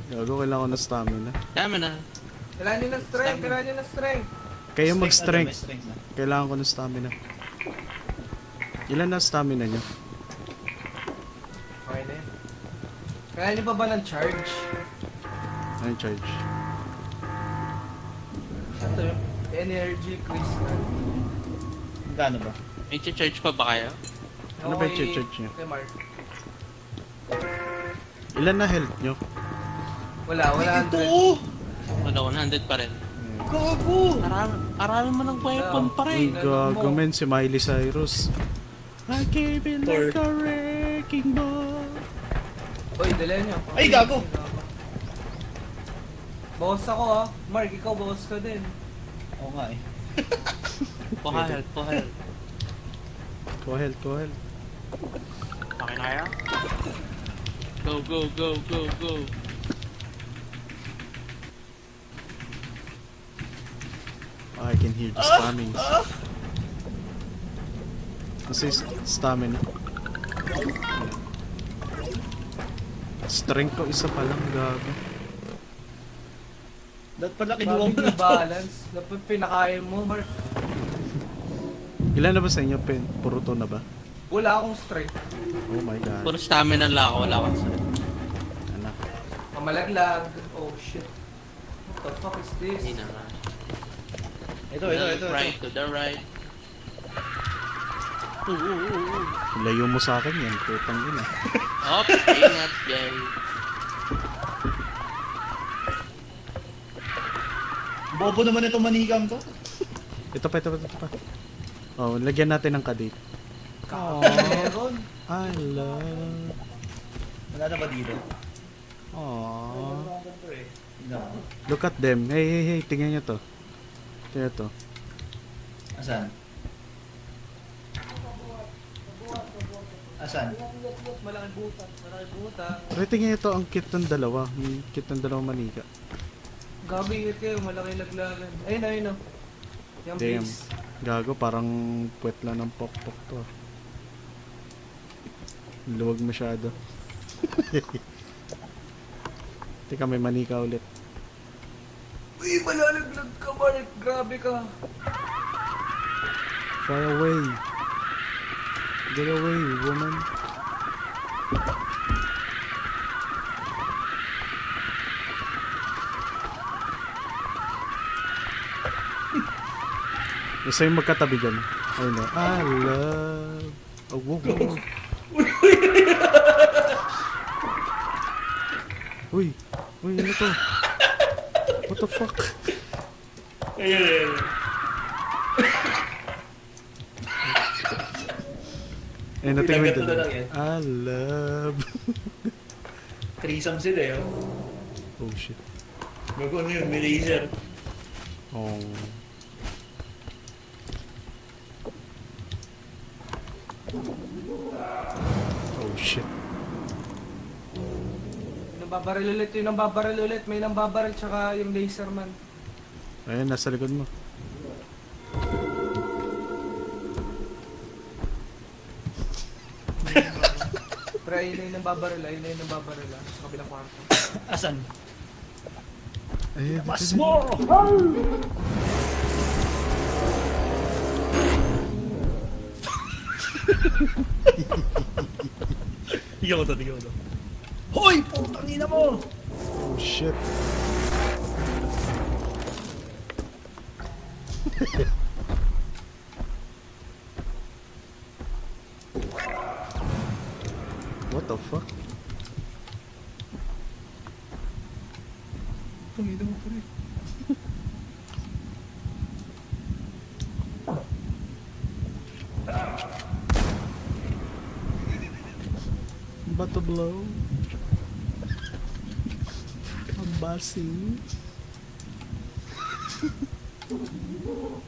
Gago, kailangan ko na stamina. Dami na. Kailangan nyo ng strength, kailangan nyo ng strength. Kayo Strength mag-strength. na, may strength na. Kailangan ko ng stamina. Ilan na stamina nyo? Okay na yun. Kailangan nyo pa ba ng charge? Ano charge? Ito yung energy crystal. Gaano ba? May charge pa ba kayo? Ano ba yung charge nyo? Kay Mark. Ilan na health nyo? Wala, 100. Wala, 100 pa rin. Gago! Arami mo ng weapon pa Ay, rin. gago men, si Miley Cyrus. I gave it like a wrecking ball. Uy, dala nyo. Ay, gago! Bawas ako ah. Mark, ikaw bawas ka din. Oo nga eh. Puhal, puhal. Go health, go health. Okay na kaya? Go, go, go, go, go. I can hear the spamming. Kasi stamina. Strength ko isa pa lang, gago. Dapat pala kinuha Grabe mo na. yung balance. Dapat pinakain mo, Mark. Ilan na ba sa inyo? Puro to na ba? Wala akong strength. Oh my god. Puro stamina lang ako, wala akong strength. Anak. Pamalaglag. Oh shit. What the fuck is this? Hindi na nga. Ito. Right, to the right. Layo mo sa akin yan, putang ina. Op, ingat, guys. Bobo naman itong manikam to. Ito pa. Oh, lagyan natin ng kadate. Meron. I love. Wala na ba dito? Aww. No. Look at them. Hey, tingnan nyo to. Tingnan to. Asan? Asan? Malaking butas. Malaking butas. Pero tingnan nyo to, ang cute ng dalawa. Ang cute ng dalawang manika. Gabi ingat kayo. Malaking laglagan. Ayun. Yung Damn. base. Gago, parang puwet lang ng pok-pok to. Luwag masyado. Teka, may manika ulit. Uy, malalaglag ka, Mark. Grabe ka. Far away. Get away, woman. Gusto yung magkatabi dyan. Ayun na. I love... Oh, wow. Uy, ano to? What the fuck? Ayun. Eh, natingin Ilagat mo na doon. lang yan. I love... Threesome sila eh. Oh. Oh, shit. Bago ano yun, may laser. Oh. Oh, shit. Nambabaril ulit. May nambabaril tsaka yung laser man. Ayun, nasa likod mo. Pero ayun na yung nambabaril. Sa kabilang kwarto. Asan? Ayun, Mas mo! Tignan ko to. Hoy! Putang ina mo! Oh, shit. What the fuck? Pangina mo pa rin. About to blow. I'm bossing.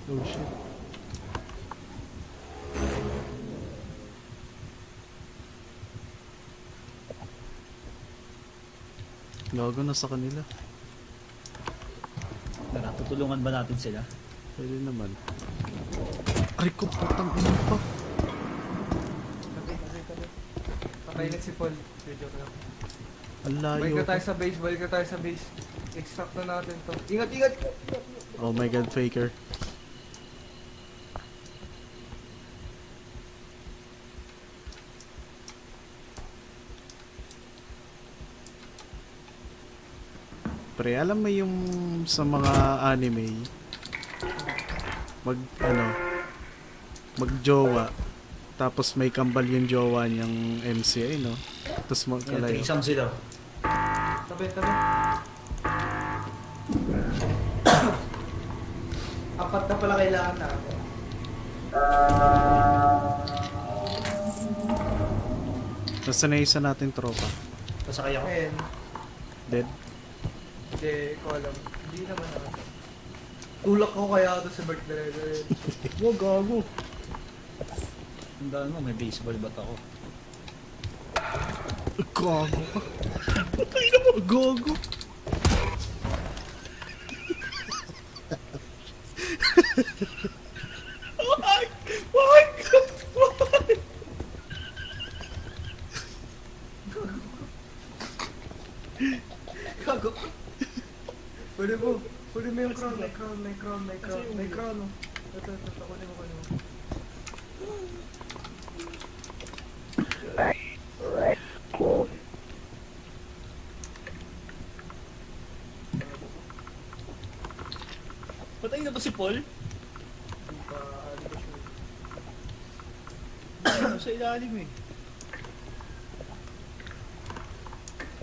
Oh shit. Gago na sa kanila. Natutulungan ba natin sila? Pwede naman. Aray ko, putang ina pa. Patay na si Paul. Joke lang. Ang Balik layo na pa. tayo sa base, balik na tayo sa base. Extract na natin to. Ingat, ingat! Oh my god, Faker. Pre, alam mo yung sa mga anime, magjowa, tapos may kambal yung jowa niyang MCA, no? Tapos Ayan, magkalayo. threesome sila. Tabi, tabi. Apat na pala kailangan natin. Nasaan na isa natin tropa? Pasakay ako. Ayan. Dead? Hindi ko alam. Hindi naman ako. Tulak ko kaya ako sa birthday. Wag, gago. Tandaan mo, may baseball bat ako. Gago ka. Gago. Wag! Wag! Wag! Gago. Pwede mo. Pwede mo yung crown. May crown, may crown, may crown. May crown. Oh. Ito, kunin mo, kunin mo. Patay na ba si Paul? Hindi pa, ano ba sure. Sa ilalim eh.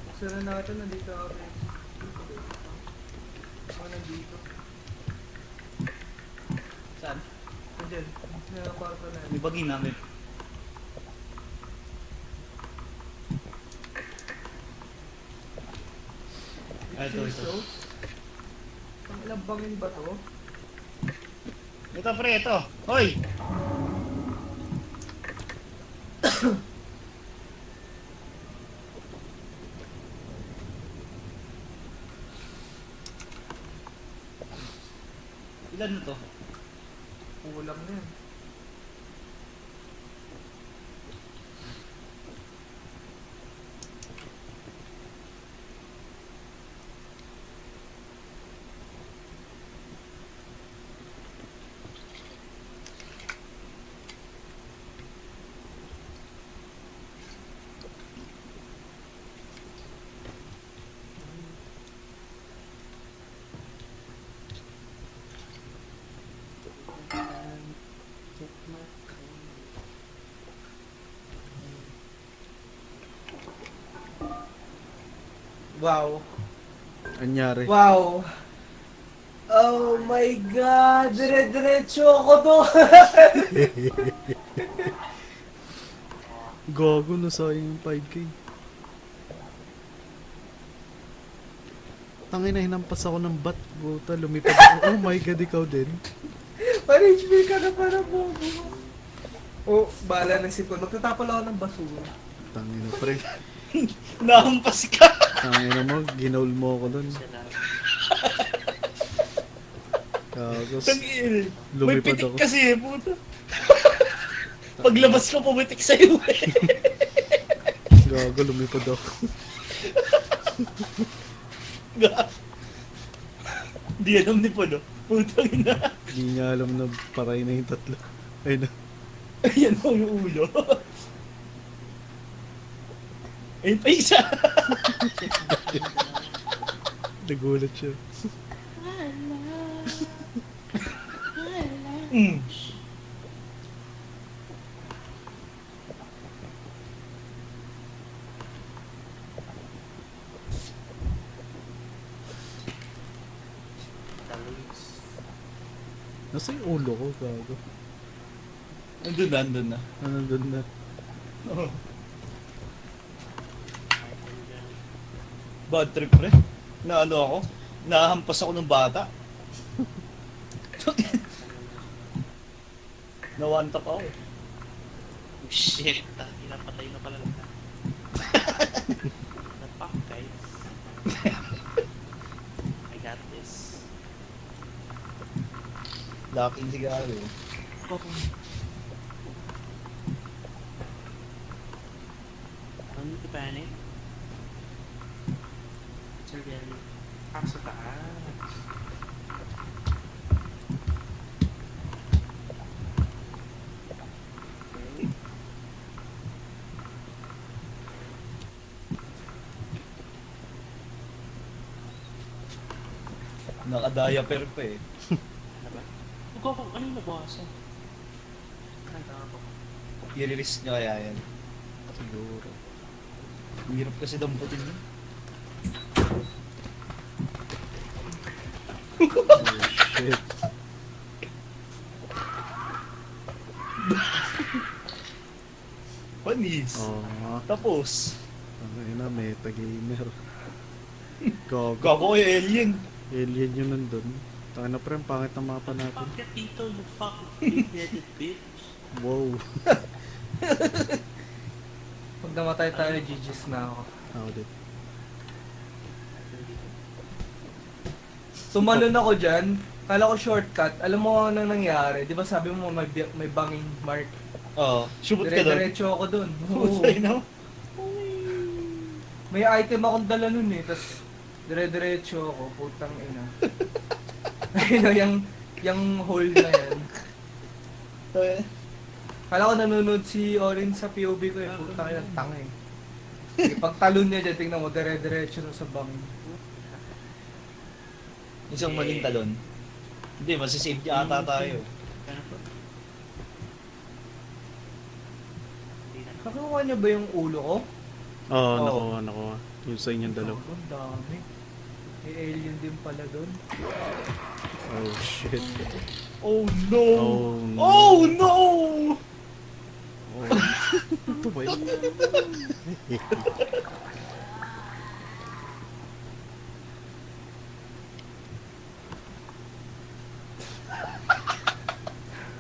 Buksan na natin, nandito ako. Ako nandito. Saan? Nandiyan. Nakaparto na. May bagi namin. Ito, ito. Ang ilang bangin ba to? Ito pre, ito. Hoy! Ilan na to? Kulang na yan. Wow. Anyari. Wow. Oh my God! Dire-diretso ako to! Gago na sayang yung 5k. Tangin na hinampas ako ng bat. Buta, lumipad ako. Oh my god, ikaw din. Pa-HP ka na para bobo. Oh, bahala ng sipon. Magtatapal ako ng basura. Tangin na pre. Nahampas ka! Tangin na mo, ginaul mo ako dun. Sila. Gago. Tangin. May Lumipad pitik ako. kasi eh, puta. Paglabas ko, pumitik sa'yo eh. Gago, lumipad ako. Hindi alam ni Polo. Putang ina. Hindi niya alam na paray na yung tatlo. Ayun na. Ayan mo yung ulo. Ayun pa isa. Nagulat siya. Mm. Talos. Nasa yung ulo ko, gago. Andun na, andun na. Ano doon na? Oh. Michael dyan. Bad trip pre. Na ano ako? Nahampas ako ng bata. Na one tap ako. Oh shit. Pinapatay na pala lang. Napak guys. I got this. Laking sigaro eh. Ano ito panic? Sige. Ah, sa taas. Okay. Naka-diaper pa eh. Ano ba? Huwag ako, ano yung nabawasan? Nanda ako. I-release niya kaya yan. Siguro. Hirap kasi damputin yun. Oh, shit. Panis. Oh, Tapos, ano yun na, metagamer. Gago. gago kayo alien. Alien yun nandun. Taka na pre, ang pangit ng mapa natin. Fuck that Tito, you fucking big-headed bitch. Wow. Pag namatay tayo, GG's na ako. Ako din. Tumalon ako dyan. Kala ko shortcut. Alam mo ano nangyari? Di ba sabi mo may banging mark? Oo, subot ka doon. Dire-diretso ako dun. Oo. Putay na. May item akong dala nun eh. Tapos dire-diretso ako. Putang ina. Ayun o, yung hole na yan. Kala ko nanonood si Orin sa POV ko eh. Putang ina, tanga eh. Pagtalon niya dyan, tingnan mo, dire-diretso na sa bangin. Isang maling talon. Hindi, masisave niya ata tayo. Ano po? Hindi na. Kakuha niya ba yung ulo ko? Oo, Oo. nakuha. Yung sa inyong dalawa. Ang dami. May alien din pala doon. Oh, shit. Oh no! Oh, no. Oh no! Oh. Ito ba yun?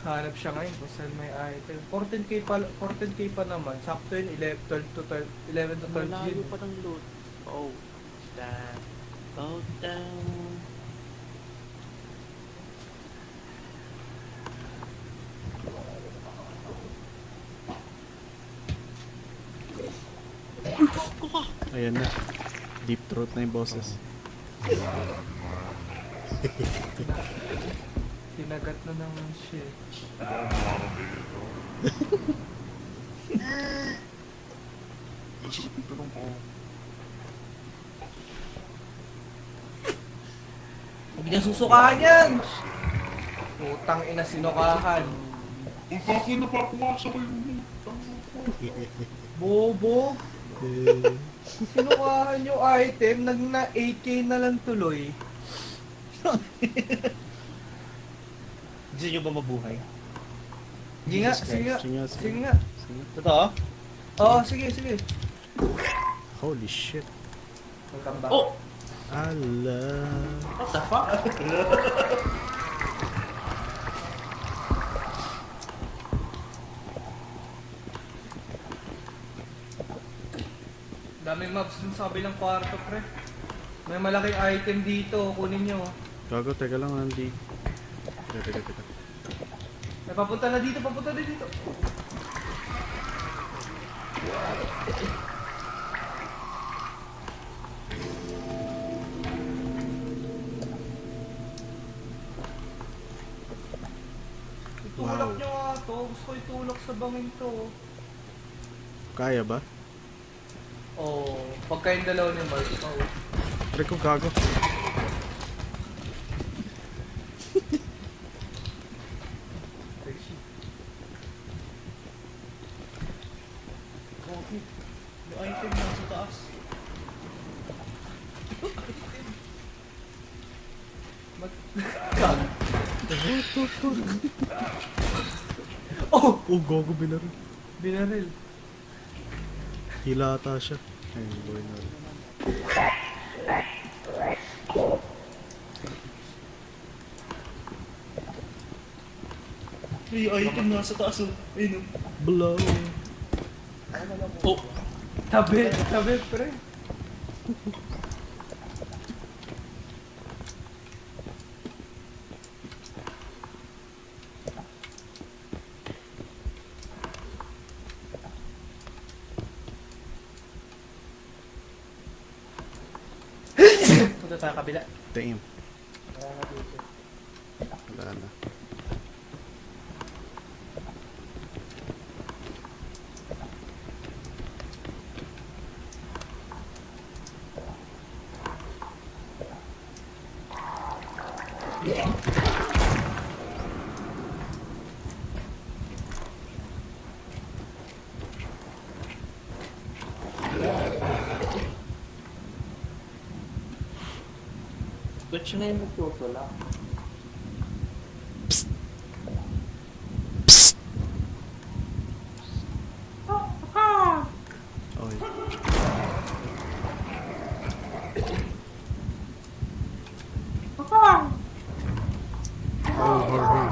Hanap siya ngayon kung saan may item. 14k pa naman. Sakto yun, 11 to 12 Malayo yun. pa ng loot. Oh, that. Oh, down. Ayan na. Deep throat na yung boses. Kinagat na ng shit. Huwag niya susukahan yan! Putang ina sinukahan. Ang kako na papumasa ko yung Bobo! Eh, Sinukahan yung item, na 8k na lang tuloy. Gusto nyo ba mabuhay? Sige nga, sige nga. Sige nga, sige. Sige nga. sige. Totoo? Oo, sige, sige. Holy shit. Welcome back. Oh! Ala. What the fuck? Daming mobs dun sa kabilang kwarto, pre. May malaking item dito, kunin nyo. Gago, teka lang, Andy. Teka. May papunta na dito, papunta na dito. Itulak Wow. nyo nga to. Gusto ko itulak sa bangin to. Kaya ba? Oh, pagka yung dalawa ni Mark. Oh. Pre ko, gago. Okay. May item na sa taas. Oh! Oh, gago, binaril. Binaril. Hilata siya. Ayun, boy na rin. May item na sa taas. Oh. Ayun oh. Blow. Oh! Tabi, tabi, pre. Dito tayo kabila. Damn. Wala na dito. Wala na. Ba't siya na yung nagtutula? Okay. Oh, hurry.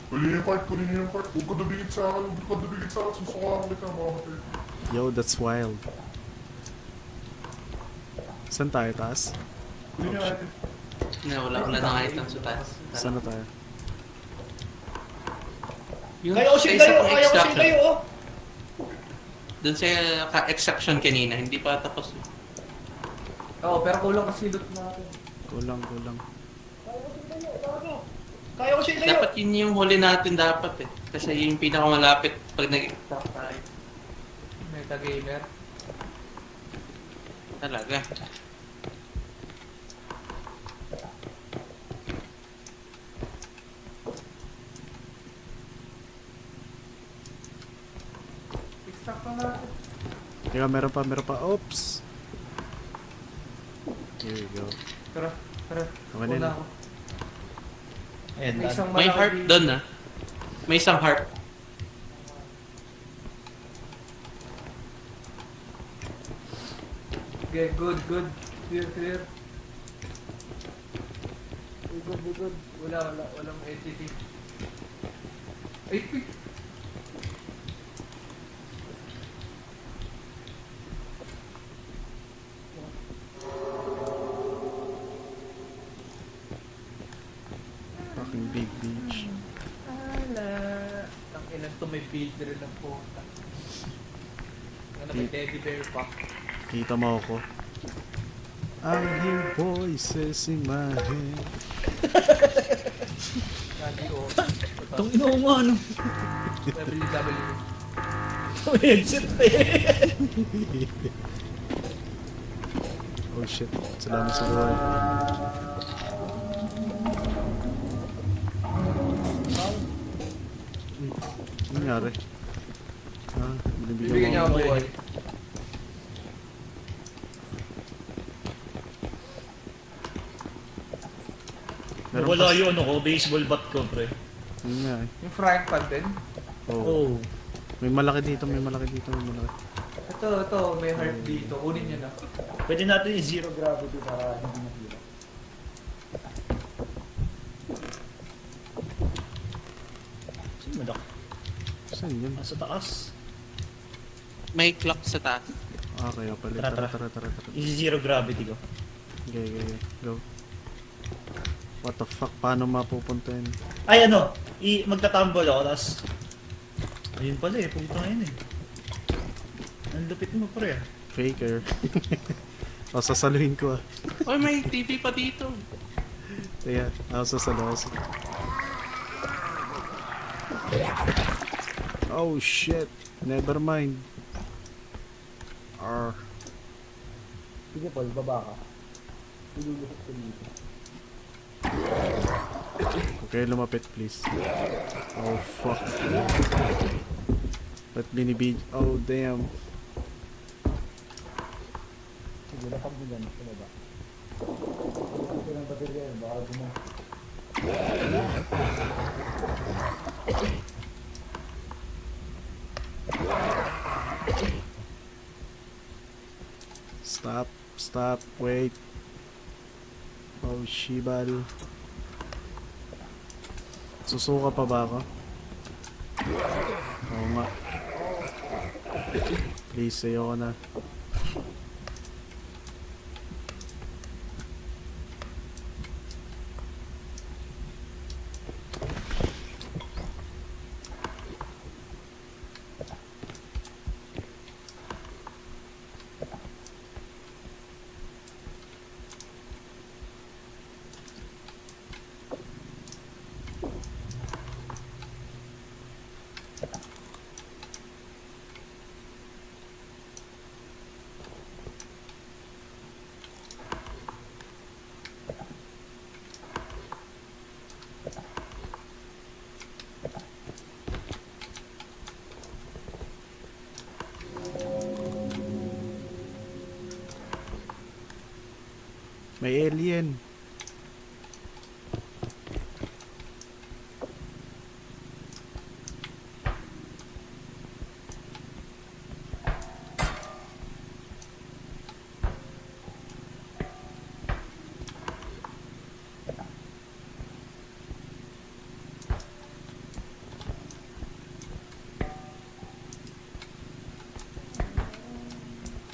Kunin yung cart, kunin yung cart. Huwag ka dumingit sa akin, huwag ka dumingit sa akin. Susukahan kita, makamatay. Yo, that's wild. Saan tayo, taas? Kunin yung natin. Wala nang item sa taas. Saan na tayo? Yun, Kaya ko sa siya isa kayo, pang kaya ko siya extraction. kayo, oh. Dun sa extraction kanina, hindi pa tapos. Oo, pero kulang kasi loot natin. Kulang, kulang. Kaya ko siya kayo. Dapat yun yung huli natin dapat eh. Kasi yun yung pinakamalapit pag nag-extract tayo. Metagamer. Talaga. Extract na natin. Teka, meron pa, meron pa. Oops! Here we go. Tara, tara. Okay na Una yun. ako. Ayan, May isang May malaki heart dito. doon ah. May isang heart. Okay, good, good. Clear, clear. Good, good, good. Walang entity. Ay, ay. Fucking big beach. Ala. Ang ilan to may build rin ng puta. Ano, may teddy bear pa. Kita mo ako. I hear voices in my head. Radio. Itong ino mo, ano? WW. Itong headset eh. Oh shit. Salamat sa buhay. Ano nangyari? Bibigyan niya ako buhay. Meron Wala pa- yung ano ko, baseball bat ko, pre. Yun nga eh. Yung frying pan din. Oh. Oh. May malaki dito, may malaki dito, may malaki. Ito, may heart dito. Kunin niyo na. Pwede natin yung zero gravity para hindi mahirap. Saan madak? Saan yun? Nasa taas. May clock sa taas. Ah, kaya pala. Tara, Tara, tara. tara, tara, tara. Yung zero gravity ko. Okay, okay, okay. Go. What the fuck? Paano mapupunta yun? Ay ano, magtatambol ako, tapos... Ayun pala eh, pumunta ngayon eh. Ang lupit mo, pre. Faker. O, sasaluhin ko ah. Oy, may TV pa dito. Kaya, ako sasaluhin. Oh shit. Never mind. Arr. Sige Paul, baba ka. Ilulupit ko dito. Okay, lumapit please. Oh fuck. Ba't binibig? Oh damn. Sige, napag bilan sa baba. Ito ng baterya yun, baka gumawa. Stop. Stop. Wait. Oh shibal. Susuka pa ba ako? Oo nga. Please, ayoko na. May alien.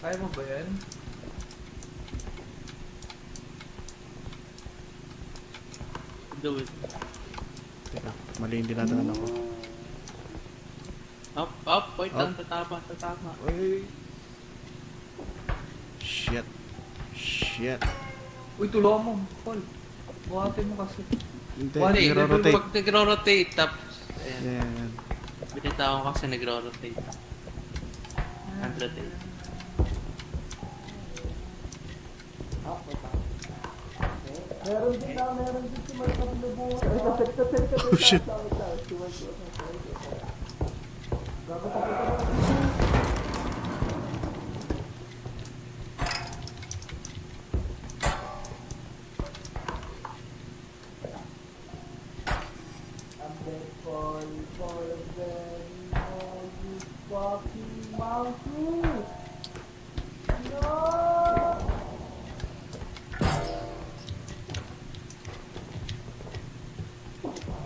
Kaya mo ba yan? Do it. Teka, mali yung dinadaan ako. Up, wait Up. lang, tatama. Uy. Shit. Shit. Uy, tulungan mo, Paul. Buhatin mo kasi. Hindi, Hindi, nagro-rotate. pag nagro-rotate, tapos, ayan. Yan. Binitawan kasi nagro-rotate. And rotate. Oh shit.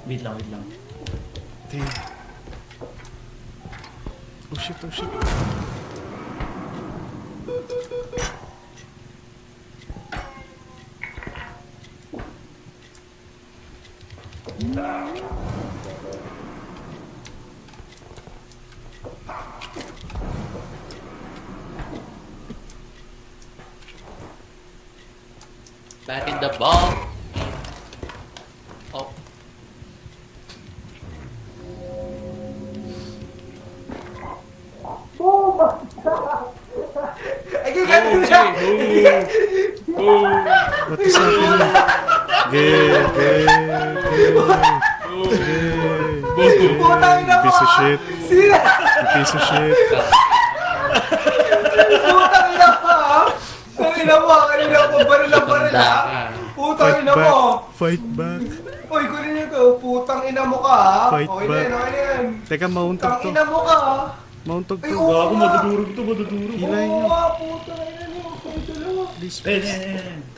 Wait lang, wait lang. Damn. Oh shit, oh shit. Back in the ball. Oh. Ay, ganun na! What is happening? Gay, gay, gay. Putang ina mo! Piece of shit. Sina! Piece of shit. Putang ina mo, ha? Kanina mo, kanina mo, baril na baril, ha? Putang Fight ina mo! back. Fight back. Uy, kunin nyo to. Putang ina mo ka, ha? Fight Okay na back. yan, okay na yan. Teka, mauntog Putang to. ina mo ka, ha? Mauntog Ay, to. oo. Gago, madudurog to, madudurog. Hilay Oo nyo. nga, putang ina nyo. Kayo dalawa. Please. Eh,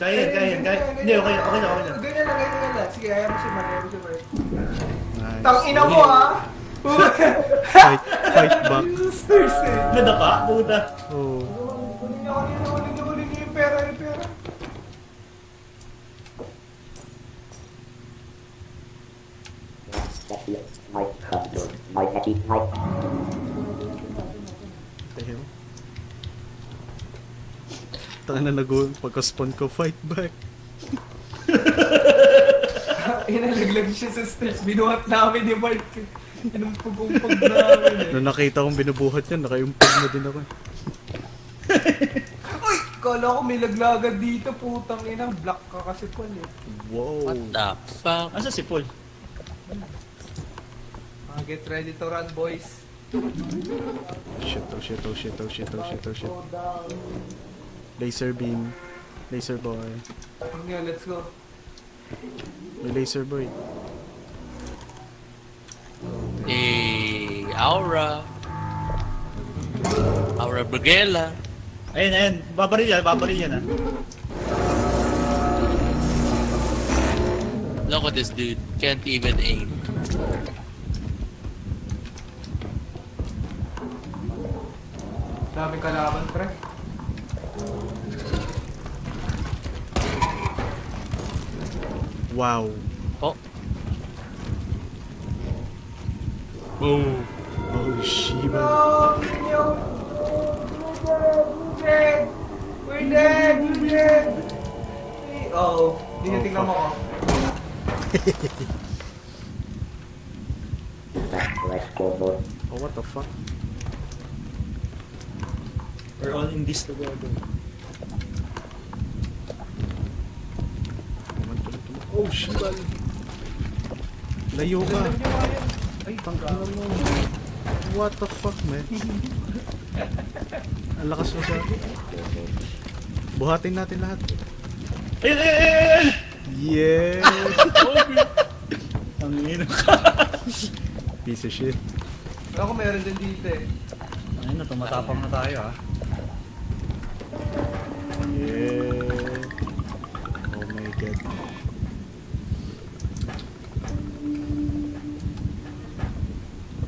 kaya, kaya. Hindi, okay lang, okay lang, okay lang. Ganyan lang, ganyan lang. Sige, ayaw mo si Mar, ayaw mo si Mar. Nice. Tang ina mo, ha? Fight, fight back. Sisters, eh. Nadapa, puta. Oh. Kunin niyo, kunin niyo yung pera, yung pera. Mike Captain, Mike Happy, Mike. The hell? Taka na pagka-spawn ko, fight back. Inalaglag siya sa stairs. Binuhat namin ni Mike. Inumpag-umpag namin eh. Nung nakita kong binubuhat yan, nakayumpag na din ako. Uy! Kala ko may laglagan dito, putang ina. Black ka kasi Paul eh. Wow. What the fuck? Asa si Paul? Get ready to run, boys. Shit, oh shit, oh shit, oh shit, oh shit, oh shit. Laser beam. Laser boy. Okay, let's go. May laser boy. Aura. Aura Brugela. Ayun, ayun. Babaril yan, ha. Look at this dude. Can't even aim. Daming kalaban, pre. Wow. Oh. Oh. Oh, Shiba. No, Minion! We're dead! We're dead! Oh, tinitingnan mo ko. Let's go, boy. Oh, what the fuck? We're all in this together. Oh, Shiba. Layo ka. Ay, tangkala mo. What the fuck, man? Ang lakas mo sa... Buhatin natin lahat. Ayun, ayun, ayun, ayun! Yeah! Ang ino ka. Piece of shit. Ako meron din dito eh. Ayun na, tumatapang na tayo ah. Yeah. Oh my god.